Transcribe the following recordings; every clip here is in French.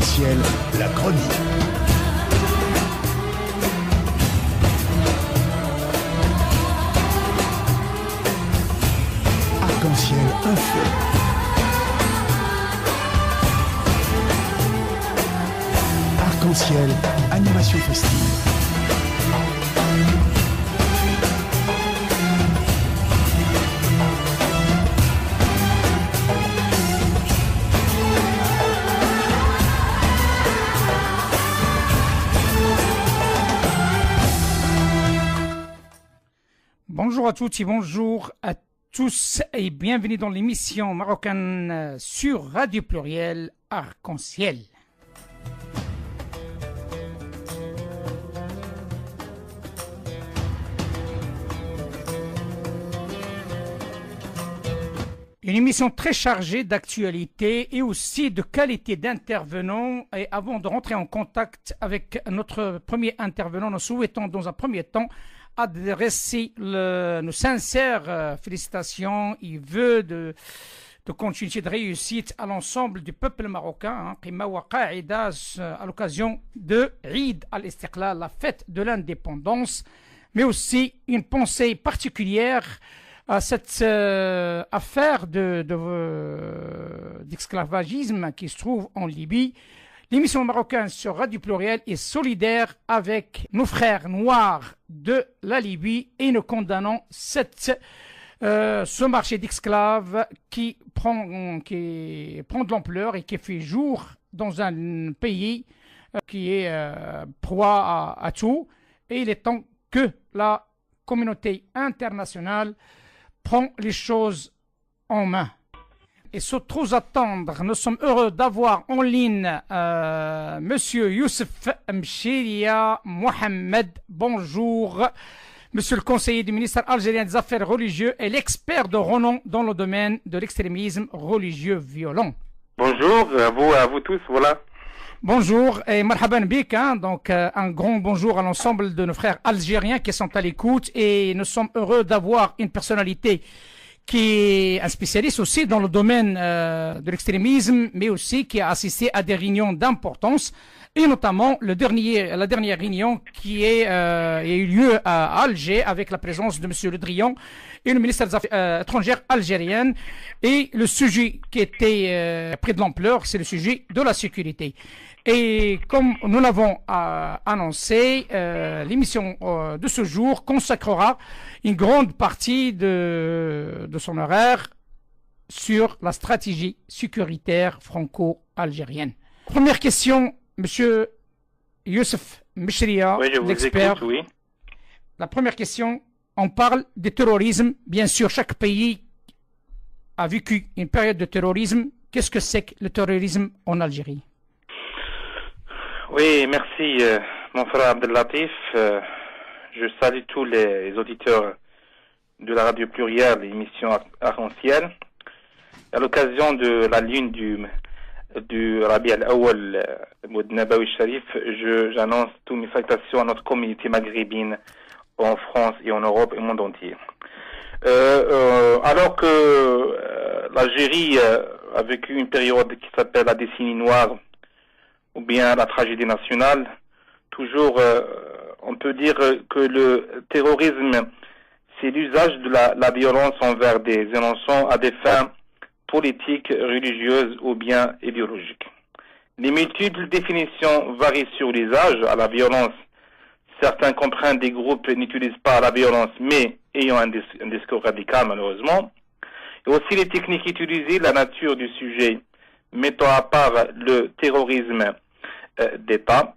Arc-en-ciel, la chronique. Arc-en-ciel info. Arc-en-ciel, animation festive. Bonjour à toutes et bonjour à tous et bienvenue dans l'émission marocaine sur Radio Pluriel Arc-en-ciel. Une émission très chargée d'actualité et aussi de qualité d'intervenants. Et avant de rentrer en contact avec notre premier intervenant, nous souhaitons dans un premier temps adresser nos sincères félicitations et vœux de continuité de réussite à l'ensemble du peuple marocain, à l'occasion de Eid al-Istiqlal, la fête de l'indépendance, mais aussi une pensée particulière à cette affaire d'esclavagisme qui se trouve en Libye. L'émission marocaine sur Radio Pluriel est solidaire avec nos frères noirs de la Libye et nous condamnons ce marché d'esclaves qui prend de l'ampleur et qui fait jour dans un pays qui est proie à tout. Et il est temps que la communauté internationale prend les choses en main. Et sans trop attendre, nous sommes heureux d'avoir en ligne Monsieur Youssef Mchiria Mohamed. Bonjour, Monsieur le conseiller du ministère algérien des Affaires religieuses et l'expert de renom dans le domaine de l'extrémisme religieux violent. Bonjour à vous tous, voilà. Bonjour et marhaban bik, donc un grand bonjour à l'ensemble de nos frères algériens qui sont à l'écoute et nous sommes heureux d'avoir une personnalité qui est un spécialiste aussi dans le domaine de l'extrémisme, mais aussi qui a assisté à des réunions d'importance, et notamment la dernière réunion qui a eu lieu à Alger avec la présence de M. Le Drian et le ministère des Affaires étrangères algérien. Et le sujet qui était pris de l'ampleur, c'est le sujet de la sécurité. Et comme nous l'avons annoncé, l'émission de ce jour consacrera une grande partie de son horaire sur la stratégie sécuritaire franco-algérienne. Première question, Monsieur Youssef Mchiria, oui, je vous l'expert. Écoute, oui. La première question, on parle de terrorisme. Bien sûr, chaque pays a vécu une période de terrorisme. Qu'est-ce que c'est que le terrorisme en Algérie? Oui, merci, mon frère Abdellatif. Je salue tous les auditeurs de la radio plurielle, l'émission Arc-en-ciel. À l'occasion de la lune du Rabi al-Awwal, Moud Nabawi Sharif, j'annonce toutes mes salutations à notre communauté maghrébine en France et en Europe et au monde entier. Alors que l'Algérie a vécu une période qui s'appelle la décennie noire, ou bien la tragédie nationale, toujours on peut dire que le terrorisme, c'est l'usage de la violence envers des innocents à des fins politiques, religieuses ou bien idéologiques. Les multiples définitions varient sur l'usage à la violence. Certains comprennent des groupes n'utilisent pas la violence, mais ayant un discours radical, malheureusement. Et aussi les techniques utilisées, la nature du sujet, mettant à part le terrorisme d'État,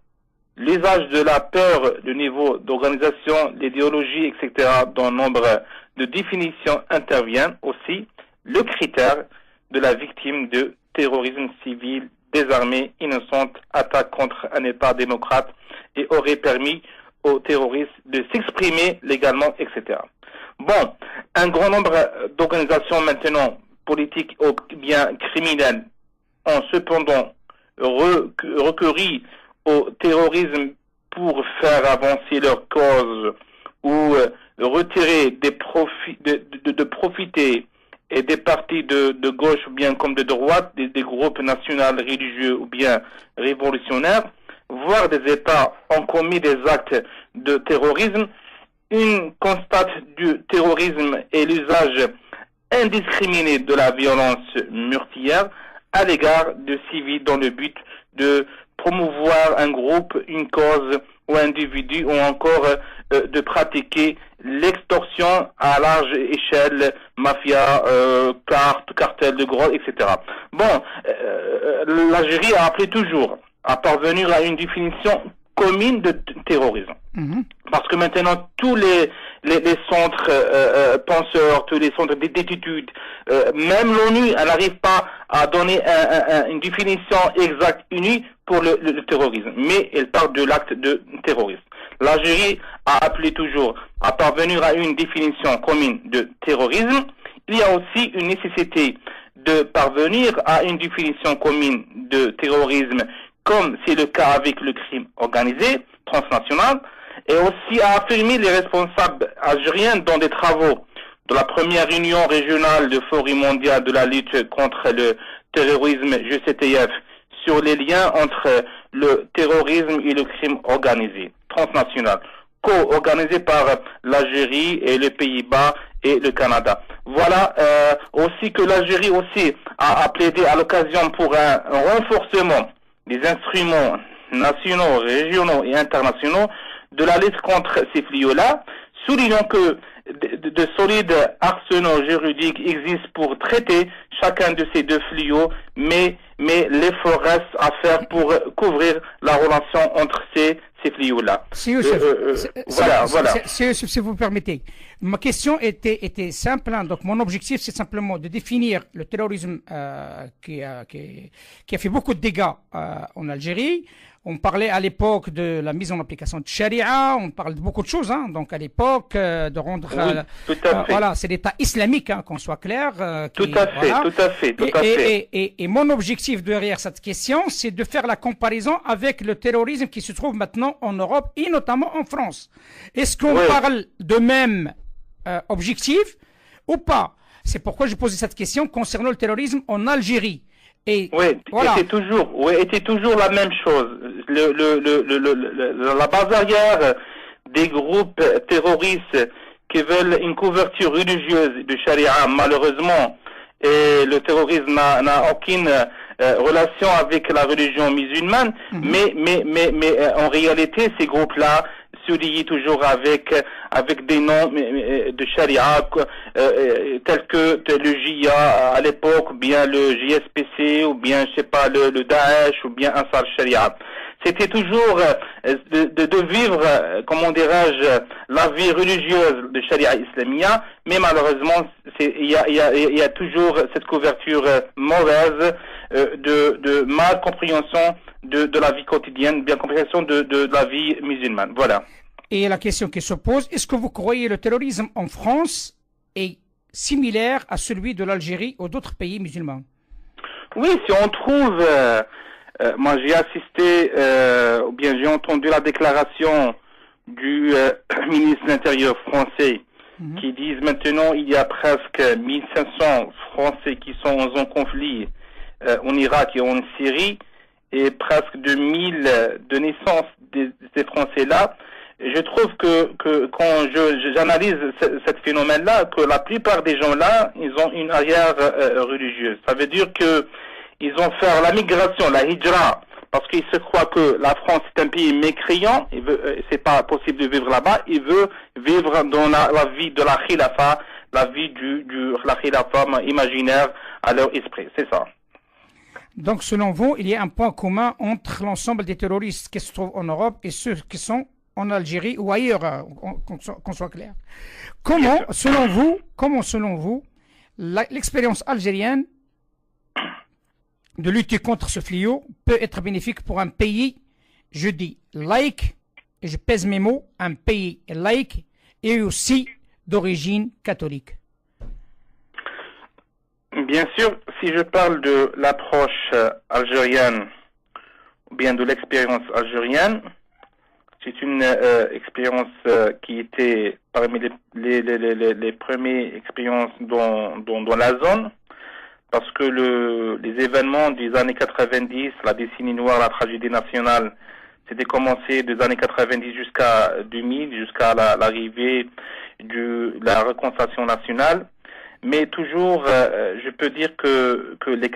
l'usage de la peur, le niveau d'organisation, l'idéologie, etc., dont nombre de définitions interviennent aussi, le critère de la victime de terrorisme civil, désarmée, innocente, attaque contre un État démocrate et aurait permis aux terroristes de s'exprimer légalement, etc. Bon, un grand nombre d'organisations maintenant, politiques ou bien criminelles, ont cependant recueilli au terrorisme pour faire avancer leur cause ou retirer des profiter et des partis de gauche ou bien comme de droite, des groupes nationaux religieux ou bien révolutionnaires, voire des États ont commis des actes de terrorisme, une constate du terrorisme est l'usage indiscriminé de la violence meurtrière à l'égard de civils dans le but de promouvoir un groupe, une cause ou un individu ou encore de pratiquer l'extorsion à large échelle, mafia, cartel de drogue, etc. Bon, l'Algérie a appelé toujours à parvenir à une définition commune de terrorisme. Parce que maintenant, tous les centres penseurs, tous les centres d'études, même l'ONU, elle n'arrive pas à donner une définition exacte, unie pour le terrorisme. Mais elle parle de l'acte de terrorisme. L'Algérie a appelé toujours à parvenir à une définition commune de terrorisme. Il y a aussi une nécessité de parvenir à une définition commune de terrorisme, comme c'est le cas avec le crime organisé, transnational, et aussi à affirmer les responsables algériens dans des travaux de la première réunion régionale de Forum mondial de la lutte contre le terrorisme, GCTF, sur les liens entre le terrorisme et le crime organisé, transnational, co-organisé par l'Algérie et les Pays-Bas et le Canada. Voilà aussi que l'Algérie aussi a plaidé à l'occasion pour un renforcement des instruments nationaux, régionaux et internationaux de la lutte contre ces fléaux-là, soulignant que de solides arsenaux juridiques existent pour traiter chacun de ces deux fléaux, mais l'effort reste à faire pour couvrir la relation entre ces fléaux-là. Si vous permettez. Ma question était simple. Donc, mon objectif, c'est simplement de définir le terrorisme qui a fait beaucoup de dégâts en Algérie. On parlait à l'époque de la mise en application de Sharia, on parle de beaucoup de choses, donc à l'époque de rendre... Oui, tout à fait. Voilà, c'est l'État islamique, qu'on soit clair. Tout à fait. Et mon objectif derrière cette question, c'est de faire la comparaison avec le terrorisme qui se trouve maintenant en Europe et notamment en France. Est-ce qu'on parle de même objectif ou pas? C'est pourquoi je posais cette question concernant le terrorisme en Algérie. Voilà. Était toujours la même chose. La base arrière des groupes terroristes qui veulent une couverture religieuse de charia, malheureusement, et le terrorisme n'a aucune relation avec la religion musulmane, mais en réalité, ces groupes-là se lient toujours avec des noms de charia tels que le JIA à l'époque, ou bien le JSPC, ou bien je sais pas le Daesh, ou bien Ansar Sharia. C'était toujours de vivre, comment dirais-je, la vie religieuse de Sharia islamia, mais malheureusement il y a toujours cette couverture mauvaise de mal compréhension de la vie quotidienne, bien compréhension de la vie musulmane. Voilà. Et la question qui se pose, est-ce que vous croyez le terrorisme en France est similaire à celui de l'Algérie ou d'autres pays musulmans? Oui, si on trouve... moi, j'ai assisté, ou bien j'ai entendu la déclaration du ministre de l'Intérieur français qui disent maintenant il y a presque 1500 Français qui sont en conflit en Irak et en Syrie et presque 2000 de naissance des Français-là. Je trouve que quand j'analyse ce phénomène-là, que la plupart des gens-là, ils ont une arrière religieuse. Ça veut dire que ils ont fait la migration, la hijra, parce qu'ils se croient que la France est un pays mécréant, c'est pas possible de vivre là-bas, ils veulent vivre dans la vie de la khilafa, la vie la khilafa imaginaire à leur esprit, c'est ça. Donc selon vous, il y a un point commun entre l'ensemble des terroristes qui se trouvent en Europe et ceux qui sont en Algérie ou ailleurs, qu'on soit clair. Comment, selon vous, l'expérience algérienne de lutter contre ce fléau peut être bénéfique pour un pays, je dis laïque, et je pèse mes mots, un pays laïque et aussi d'origine catholique? Bien sûr, si je parle de l'approche algérienne, ou bien de l'expérience algérienne, c'est une expérience qui était parmi les premières expériences dans la zone, parce que les événements des années 90, la décennie noire, la tragédie nationale, c'était commencé des années 90 jusqu'à 2000, jusqu'à l'arrivée de la réconciliation nationale. Mais toujours, je peux dire que les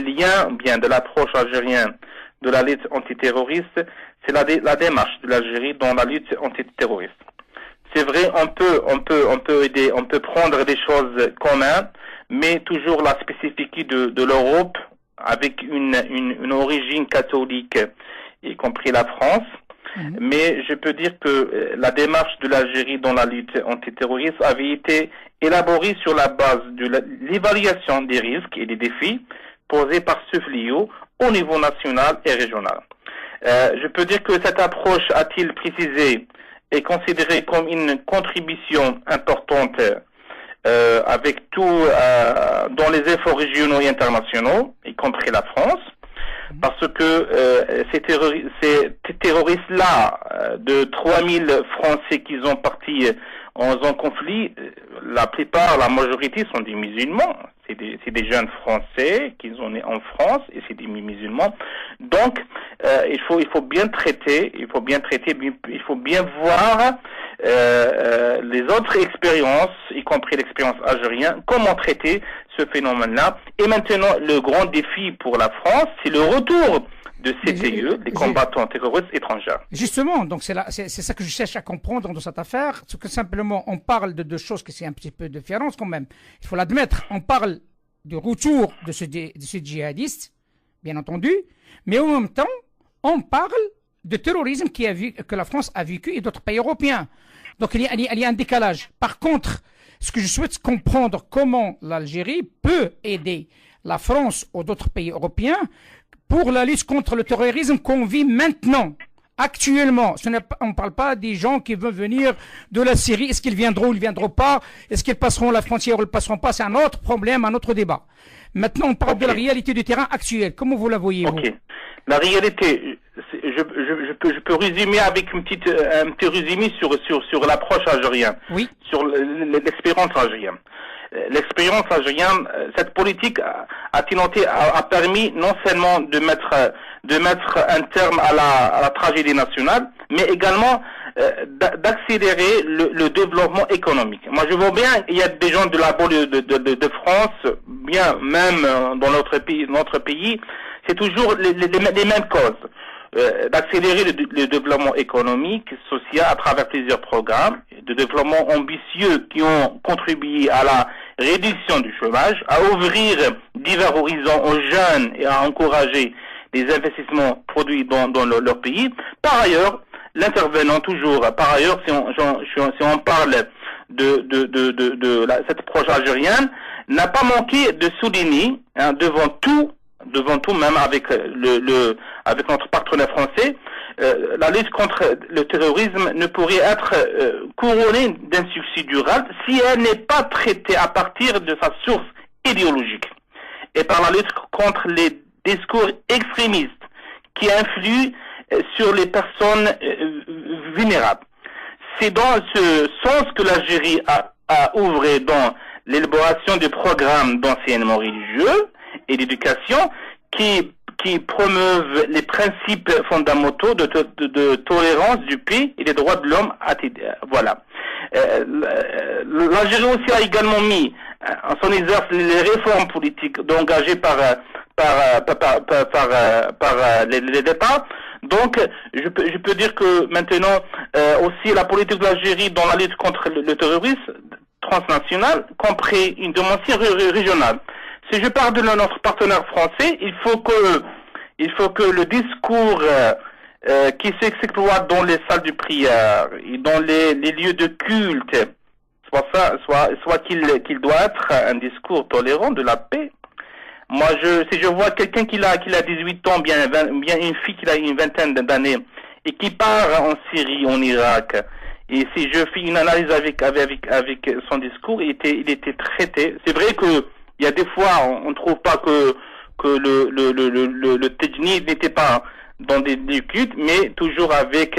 liens, bien, de l'approche algérienne de la lutte antiterroriste, c'est la démarche de l'Algérie dans la lutte antiterroriste. C'est vrai, on peut aider, on peut prendre des choses communes, mais toujours la spécificité de l'Europe, avec une origine catholique, y compris la France. Mais je peux dire que la démarche de l'Algérie dans la lutte antiterroriste avait été élaborée sur la base de l'évaluation des risques et des défis posés par ce fléau au niveau national et régional. Je peux dire que cette approche, a-t-il précisé, est considérée comme une contribution importante avec tout dans les efforts régionaux et internationaux, y compris la France. Parce que ces terroristes-là, de 3000 Français qui sont partis en conflit, la plupart, la majorité sont des musulmans. C'est des jeunes Français qui sont nés en France et c'est des musulmans. Donc, il faut bien traiter, il faut bien voir les autres expériences, y compris l'expérience algérienne, comment traiter ce phénomène-là. Et maintenant, le grand défi pour la France, c'est le retour de CTE, des combattants terroristes étrangers. Justement, donc c'est ça que je cherche à comprendre dans cette affaire, c'est que simplement on parle de deux choses qui c'est un petit peu différentes quand même. Il faut l'admettre, on parle du retour de ce djihadiste, bien entendu, mais en même temps, on parle de terrorisme que la France a vécu et d'autres pays européens. Donc il y a un décalage. Par contre, ce que je souhaite comprendre, comment l'Algérie peut aider la France ou d'autres pays européens pour la lutte contre le terrorisme qu'on vit maintenant, actuellement. On ne parle pas des gens qui veulent venir de la Syrie. Est-ce qu'ils viendront ou ils ne viendront pas? Est-ce qu'ils passeront la frontière ou ils ne passeront pas? C'est un autre problème, un autre débat. Maintenant, on parle de la réalité du terrain actuel. Comment vous la voyez, vous? La réalité, je peux résumer avec un petit résumé sur l'approche algérienne, oui, sur l'expérience algérienne. L'expérience algérienne, cette politique a permis non seulement de mettre un terme à la tragédie nationale, mais également d'accélérer le développement économique. Moi, je vois bien, il y a des gens de la banlieue de France, bien même dans notre pays, c'est toujours les mêmes causes. D'accélérer le développement économique, social, à travers plusieurs programmes de développement ambitieux qui ont contribué à la réduction du chômage, à ouvrir divers horizons aux jeunes et à encourager des investissements produits dans leur pays. Par ailleurs, si on parle de cette approche algérienne, n'a pas manqué de souligner, devant tout, même avec notre partenaire français, la lutte contre le terrorisme ne pourrait être couronnée d'un succès durable si elle n'est pas traitée à partir de sa source idéologique et par la lutte contre les discours extrémistes qui influent sur les personnes vulnérables. C'est dans ce sens que l'Algérie a œuvré dans l'élaboration de programmes d'enseignement religieux et d'éducation qui promeuvent les principes fondamentaux de tolérance du pays et des droits de l'homme. Voilà. L'Algérie aussi a également mis en son exercice les réformes politiques engagées par les États. Donc, je peux dire que maintenant, aussi la politique de l'Algérie dans la lutte contre le terrorisme transnational compris une dimension régionale. Si je parle de notre partenaire français, il faut que le discours qui s'exploite dans les salles de prière et dans les lieux de culte soit qu'il doit être un discours tolérant de la paix. Moi, si je vois quelqu'un qui a 18 ans, bien une fille qui a une vingtaine d'années et qui part en Syrie, en Irak, et si je fais une analyse avec son discours, il était traité. C'est vrai que il y a des fois, on trouve pas que le technique n'était pas dans des cultes, mais toujours avec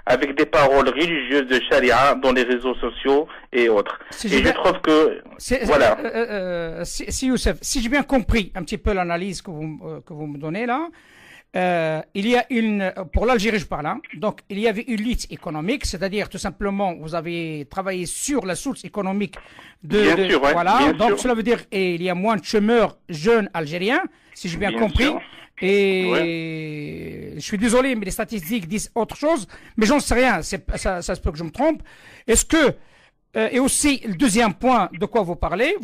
avec des paroles religieuses de charia dans les réseaux sociaux et autres. Et je trouve que voilà. Si Youssef, si j'ai bien compris un petit peu l'analyse que vous me donnez là, il y a pour l'Algérie je parle, hein, donc il y avait une lutte économique, c'est-à-dire tout simplement vous avez travaillé sur la source économique bien sûr, ouais, voilà, bien donc sûr. cela veut dire il y a moins de chômeurs jeunes algériens, si j'ai bien compris. Sûr. Et je suis désolé, mais les statistiques disent autre chose, mais j'en sais rien, ça se peut que je me trompe. Est-ce que, et aussi le deuxième point de quoi vous parlez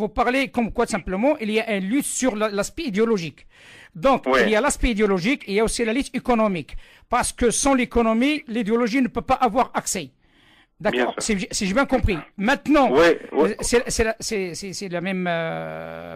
comme quoi simplement il y a une lutte sur l'aspect idéologique. Donc il y a l'aspect idéologique et il y a aussi la lutte économique. Parce que sans l'économie, l'idéologie ne peut pas avoir accès. D'accord, si j'ai bien compris. Maintenant, c'est la même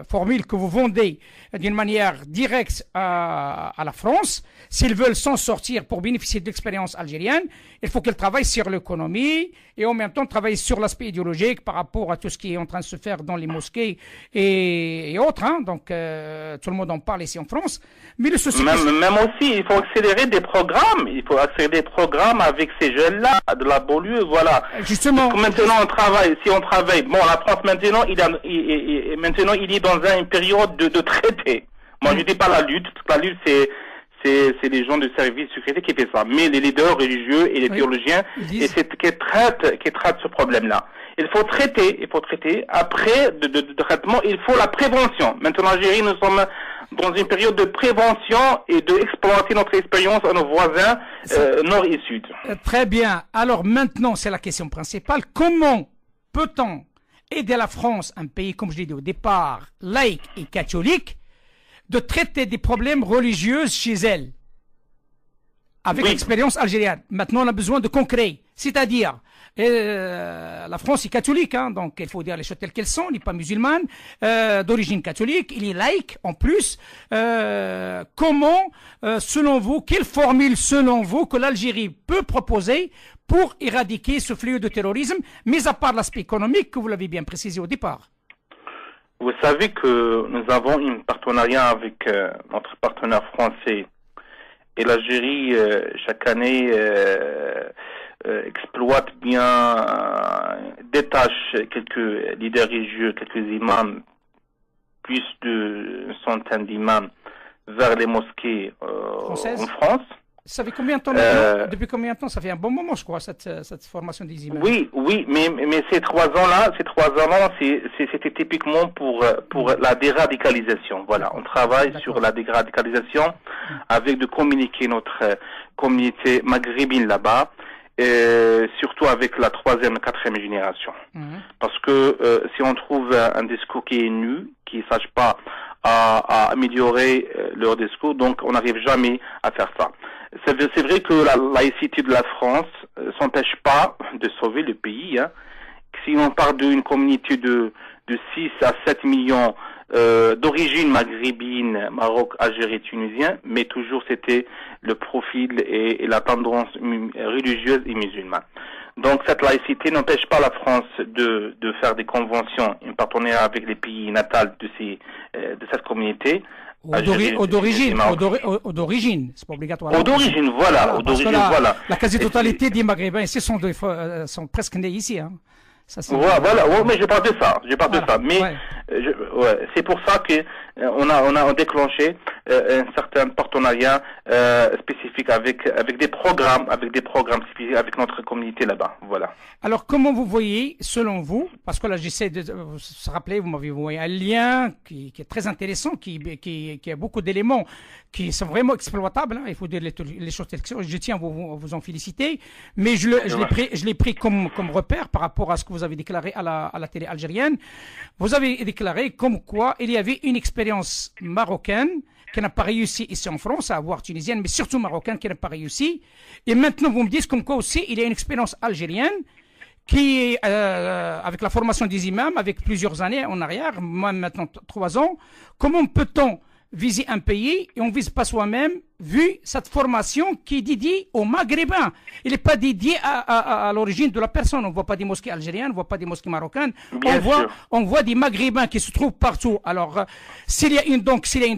formule que vous vendez d'une manière directe à la France. S'ils veulent s'en sortir pour bénéficier de l'expérience algérienne, il faut qu'ils travaillent sur l'économie et en même temps travailler sur l'aspect idéologique par rapport à tout ce qui est en train de se faire dans les mosquées et autres. Hein. Donc, tout le monde en parle ici en France. Mais le souci... Même aussi, il faut accélérer des programmes. Il faut accélérer des programmes avec ces jeunes-là, de la banlieue, voilà. Justement. Parce que maintenant, si on travaille, bon, la France maintenant, il est dans une période de traité. Moi, je dis pas la lutte, parce que la lutte, c'est les gens de service sécurité qui fait ça. Mais les leaders religieux et les théologiens, qui traitent ce problème-là. Il faut traiter. Après de traitement, il faut la prévention. Maintenant, en Algérie, nous sommes dans une période de prévention et d'exploiter notre expérience à nos voisins nord et sud. Très bien. Alors maintenant, c'est la question principale. Comment peut-on aider la France, un pays, comme je l'ai dit au départ, laïque et catholique, de traiter des problèmes religieux chez elle avec l'expérience algérienne? Maintenant, on a besoin de concret. C'est-à-dire, la France est catholique, hein, donc il faut dire les choses telles qu'elles sont, elle n'est pas musulmane, d'origine catholique, il est laïque en plus. Comment, selon vous, quelle formule selon vous que l'Algérie peut proposer pour éradiquer ce fléau de terrorisme, mis à part l'aspect économique que vous l'avez bien précisé au départ? Vous savez que nous avons un partenariat avec notre partenaire français et l'Algérie chaque année exploite bien, détache quelques leaders religieux, quelques imams, plus d'une centaine d'imams vers les mosquées en France. Ça fait combien de temps maintenant? Depuis combien de temps? Ça fait un bon moment, je crois, cette formation des imams. Oui, mais ces 3 ans-là, c'était typiquement pour la déradicalisation. Voilà, on travaille sur la déradicalisation avec de communiquer notre communauté maghrébine là-bas, surtout avec la 3e, 4e génération. Parce que si on trouve un discours qui est nu, qui ne sache pas à améliorer leur discours, donc on n'arrive jamais à faire ça. C'est vrai que la laïcité de la France s'empêche pas de sauver le pays. Hein. Si on parle d'une communauté de 6 à 7 millions d'origine maghrébine, Maroc, Algérie, Tunisien, mais toujours c'était le profil et la tendance religieuse et musulmane. Donc cette laïcité n'empêche pas la France de faire des conventions, un partenariat avec les pays natals de cette communauté. D'origine, c'est pas obligatoire. D'origine, voilà. La quasi-totalité des Maghrébins ici sont presque nés ici. Hein. Voilà, mais je parle de ça. Mais c'est pour ça que on a déclenché un certain partenariat spécifique avec des programmes spécifiques avec notre communauté là-bas. Voilà. Alors, comment vous voyez, selon vous, parce que là, j'essaie de se rappeler, vous m'avez envoyé un lien qui est très intéressant, qui a beaucoup d'éléments qui sont vraiment exploitables. Hein, il faut dire les choses telles que je tiens à vous en féliciter, mais je l'ai pris comme repère par rapport à ce que vous avez déclaré à la télé algérienne. Vous avez déclaré comme quoi il y avait une expérience marocaine qui n'a pas réussi ici en France, à avoir tunisienne, mais surtout marocaine qui n'a pas réussi. Et maintenant, vous me dites comme quoi aussi il y a une expérience algérienne qui, avec la formation des imams, avec plusieurs années en arrière, moi maintenant 3 ans, comment peut-on viser un pays et on ne vise pas soi-même, vu cette formation qui est dédiée aux Maghrébins. Il n'est pas dédié à l'origine de la personne. On ne voit pas des mosquées algériennes, on ne voit pas des mosquées marocaines. On voit des Maghrébins qui se trouvent partout. Alors, s'il y a une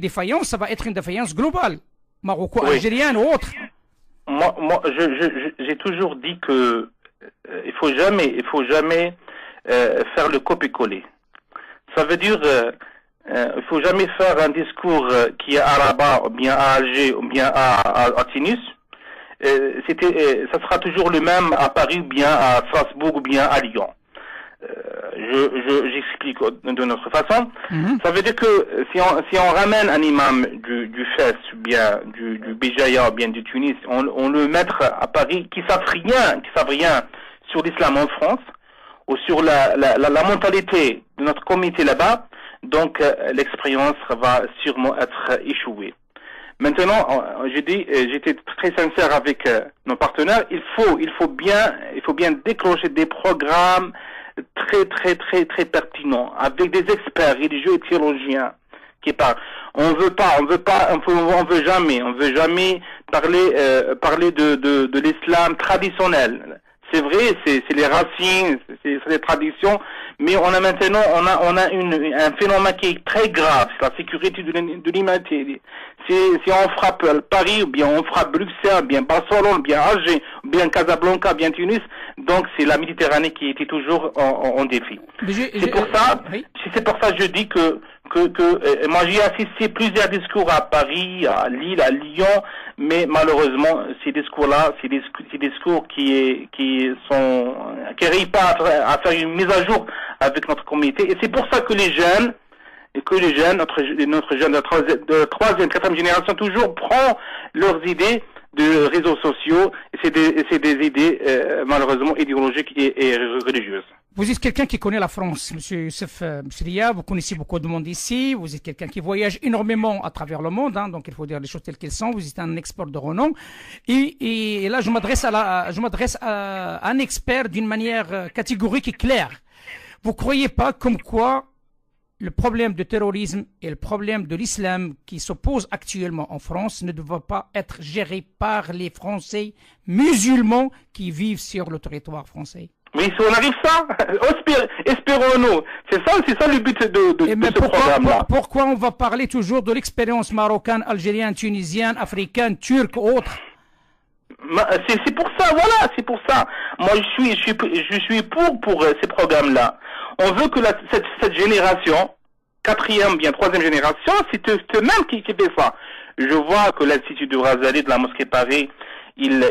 défaillance, ça va être une défaillance globale, maroco-algérienne ou autre. J'ai toujours dit que il faut jamais faire le copier-coller. Ça veut dire, il faut jamais faire un discours qui est à Rabat, ou bien à Alger, ou bien à Tunis. Ça sera toujours le même à Paris, ou bien à Strasbourg, ou bien à Lyon. J'explique de notre façon. Ça veut dire que si on ramène un imam du Fès, ou bien du Béjaïa, ou bien du Tunis, on le mettre à Paris, qui savent rien sur l'islam en France, ou sur la mentalité de notre comité là-bas, donc l'expérience va sûrement être échouée. Maintenant, j'étais très sincère avec nos partenaires. Il faut bien déclencher des programmes très pertinents avec des experts religieux et théologiens qui parlent. On veut jamais parler de l'islam traditionnel. C'est vrai, c'est les racines, c'est les traditions, mais on a un phénomène qui est très grave, c'est la sécurité de l'humanité. Si on frappe Paris, ou bien on frappe Bruxelles, ou bien Barcelone, ou bien Alger, ou bien Casablanca, ou bien Tunis, donc c'est la Méditerranée qui était toujours en défi. C'est pour ça que je dis que moi j'ai assisté plusieurs discours à Paris, à Lille, à Lyon, mais malheureusement ces discours-là, c'est des discours qui n'arrivent pas à faire une mise à jour avec notre communauté, et c'est pour ça que les jeunes, notre jeune de troisième, quatrième génération toujours prend leurs idées de réseaux sociaux, et c'est des idées malheureusement idéologiques et religieuses. Vous êtes quelqu'un qui connaît la France, Monsieur Youssef Mchria, vous connaissez beaucoup de monde ici, vous êtes quelqu'un qui voyage énormément à travers le monde, donc il faut dire les choses telles qu'elles sont, vous êtes un expert de renom, et là je m'adresse à un expert d'une manière catégorique et claire. Vous croyez pas comme quoi le problème du terrorisme et le problème de l'islam qui s'opposent actuellement en France ne doivent pas être gérés par les Français musulmans qui vivent sur le territoire français? Mais si on arrive ça, espérons-nous. C'est ça le but de ce programme-là. Pourquoi on va parler toujours de l'expérience marocaine, algérienne, tunisienne, africaine, turque, autre? C'est pour ça, voilà, c'est pour ça. Moi, je suis pour ces programmes-là. On veut que cette génération, quatrième, bien troisième génération, c'est eux-mêmes qui fait ça. Je vois que l'Institut de Razali de la Mosquée Paris, il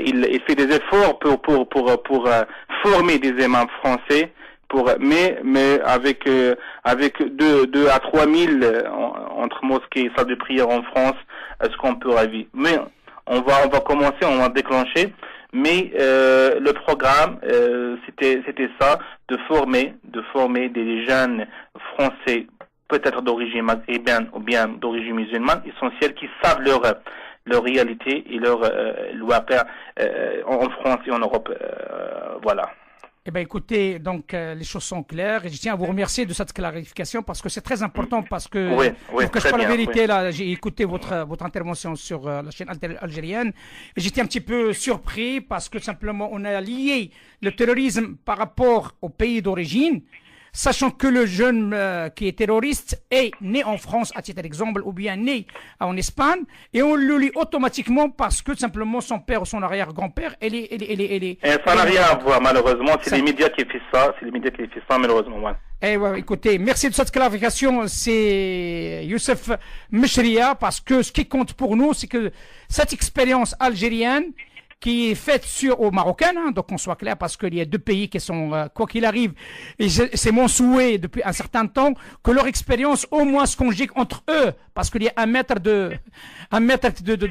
fait des efforts pour former des imams français, mais avec 2 à 3 000 entre mosquées et salles de prière en France, est-ce qu'on peut ravir? Mais on va commencer, on va déclencher. Mais le programme, c'était ça, de former des jeunes français, peut-être d'origine maghrébine ou bien d'origine musulmane, essentiels, qui savent leur réalité et leur loi en France et en Europe. Voilà. Eh bien, écoutez, donc les choses sont claires et je tiens à vous remercier de cette clarification parce que c'est très important parce que, je vous cache pas la vérité, là, j'ai écouté votre intervention sur la chaîne algérienne et j'étais un petit peu surpris parce que simplement on a lié le terrorisme par rapport au pays d'origine, sachant que le jeune qui est terroriste est né en France, à titre d'exemple, ou bien né en Espagne, et on le lit automatiquement parce que simplement son père ou son arrière-grand-père, elle est... Et ça n'a rien à voir, malheureusement. C'est les médias qui font ça. Malheureusement. Ouais. Eh ouais, écoutez, merci de cette clarification. C'est Youssef Mchria, parce que ce qui compte pour nous, c'est que cette expérience algérienne, qui est faite aux Marocains, donc on soit clair, parce qu'il y a 2 pays qui sont, quoi qu'il arrive, et c'est mon souhait depuis un certain temps, que leur expérience au moins se conjugue entre eux, parce qu'il y a un mètre de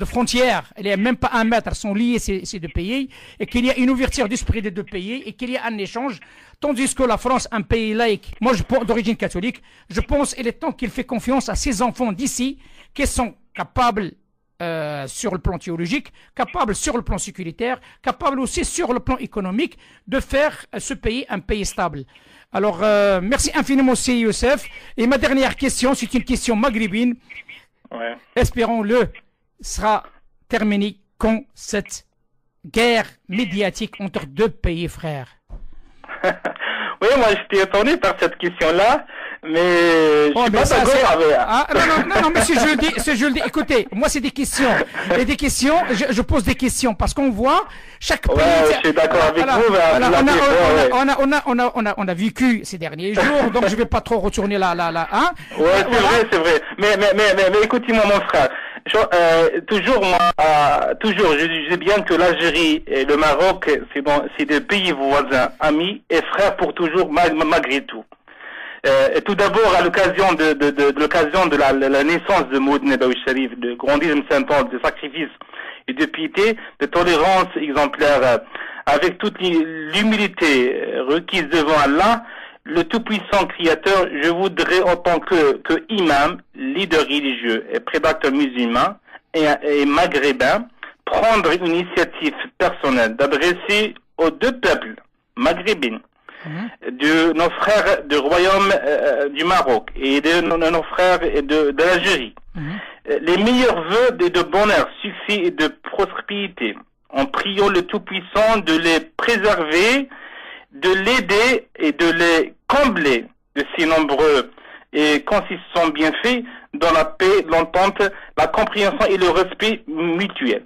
frontière, il n'y a même pas 1 mètre, sont liés ces 2 pays, et qu'il y a une ouverture d'esprit des 2 pays, et qu'il y a un échange, tandis que la France, un pays laïque, moi je pense d'origine catholique, je pense qu'il est temps qu'il fait confiance à ses enfants d'ici, qui sont capables sur le plan théologique, capable sur le plan sécuritaire, capable aussi sur le plan économique de faire ce pays un pays stable. Alors, merci infiniment aussi Youssef. Et ma dernière question, c'est une question maghrébine. Ouais. Espérons-le, sera terminée quand cette guerre médiatique entre 2 pays frères? Oui, moi j'étais étonné par cette question-là. Mais je suis pas d'accord avec... Non, mais si je le dis, écoutez, moi c'est des questions. Et des questions, je pose des questions parce qu'on voit chaque pays... je suis d'accord avec vous. On a vécu ces derniers jours, donc je vais pas trop retourner là. Hein? Ouais, c'est vrai. Mais écoutez-moi, mon frère. Toujours, je dis bien que l'Algérie et le Maroc, c'est des pays voisins, amis et frères pour toujours, malgré tout. Tout d'abord, à l'occasion de la naissance de Maud Nabawi Sharif, de grandisme Saint-Paul, de sacrifice et de piété, de tolérance exemplaire, avec toute l'humilité requise devant Allah, le tout-puissant créateur, je voudrais en tant que imam, leader religieux et prédateur musulman et maghrébin, prendre une initiative personnelle d'adresser aux deux peuples maghrébins, de nos frères du royaume du Maroc et de nos frères de l'Algérie, les meilleurs vœux de bonheur, succès et de prospérité, en priant le tout-puissant de les préserver, de l'aider et de les combler de si nombreux et consistants bienfaits dans la paix, l'entente, la compréhension et le respect mutuel.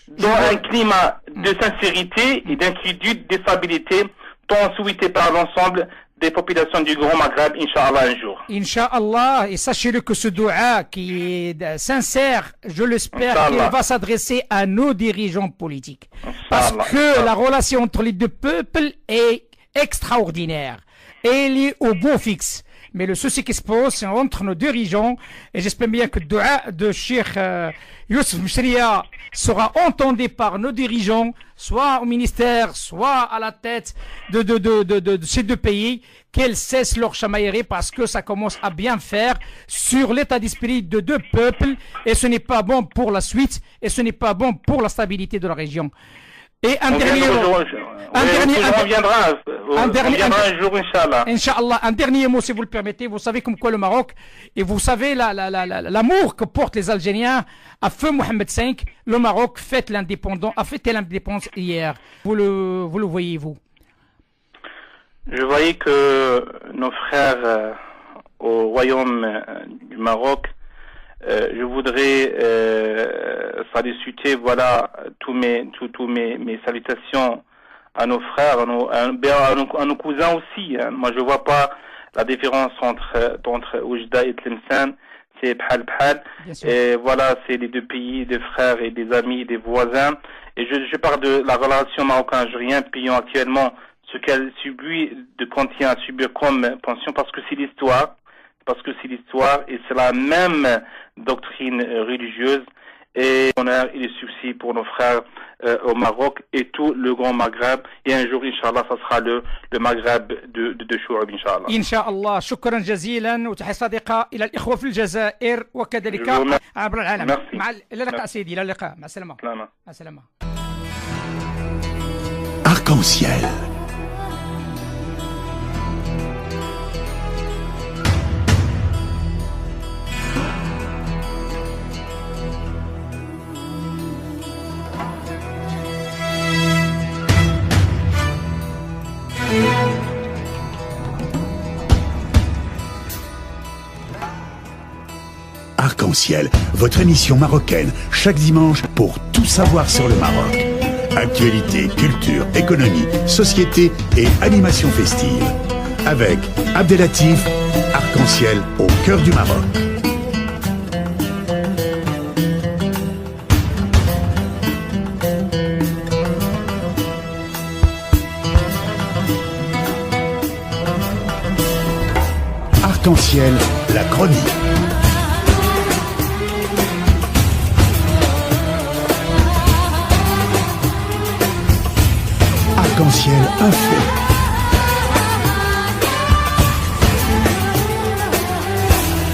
Dans un climat de sincérité et d'inquiétude, de stabilité, tant souhaité par l'ensemble des populations du Grand Maghreb, Inch'Allah, un jour. Inch'Allah, et sachez-le que ce doua qui est sincère, je l'espère qu'il va s'adresser à nos dirigeants politiques. Parce que la relation entre les deux peuples est extraordinaire et elle est au beau fixe. Mais le souci qui se pose, c'est entre nos dirigeants, et j'espère bien que le doua de Cheikh Youssef Mchria sera entendu par nos dirigeants, soit au ministère, soit à la tête de ces deux pays, qu'elles cessent leur chamaillerie parce que ça commence à bien faire sur l'état d'esprit de deux peuples, et ce n'est pas bon pour la suite, et ce n'est pas bon pour la stabilité de la région. Et un dernier mot. On viendra un jour, Inch'Allah. Inch'Allah, un dernier mot, si vous le permettez. Vous savez comme quoi le Maroc, et vous savez l'amour que portent les Algériens à feu Mohamed V, le Maroc a fêté l'indépendance hier. Vous le voyez, vous? Je voyais que nos frères au royaume du Maroc, je voudrais solliciter tous mes salutations à nos frères, à nos cousins aussi. Hein. Moi, je vois pas la différence entre Oujda et Tlemcen. C'est Bhal. Et voilà, c'est les deux pays, des frères et des amis, et des voisins. Et je parle de la relation marocain-algérien, payant actuellement ce qu'elle subit, contient à subir comme pension, parce que c'est l'histoire. Et c'est la même doctrine religieuse et honneur et succès pour nos frères au Maroc et tout le Grand Maghreb. Et un jour, Inch'Allah, ça sera le Maghreb de Chouab, Inch'Allah. Inch'Allah. شكرا جزيلا وتحية صادقة إلى الإخوة في الجزائر وكذلك عبر العالم. إلى اللقاء سيدي، إلى اللقاء، مع السلامة. مع السلامة. Arc-en-ciel. Arc-en-ciel, votre émission marocaine, chaque dimanche pour tout savoir sur le Maroc. Actualité, culture, économie, société et animation festive. Avec Abdelatif, Arc-en-ciel au cœur du Maroc. Arc-en-ciel, la chronique. Arc-en-ciel info.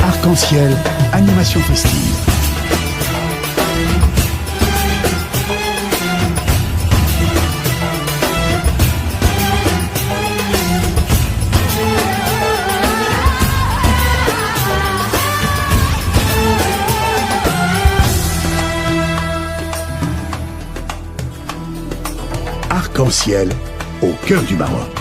Arc-en-ciel animation festive. Arc-en-ciel au cœur du Maroc.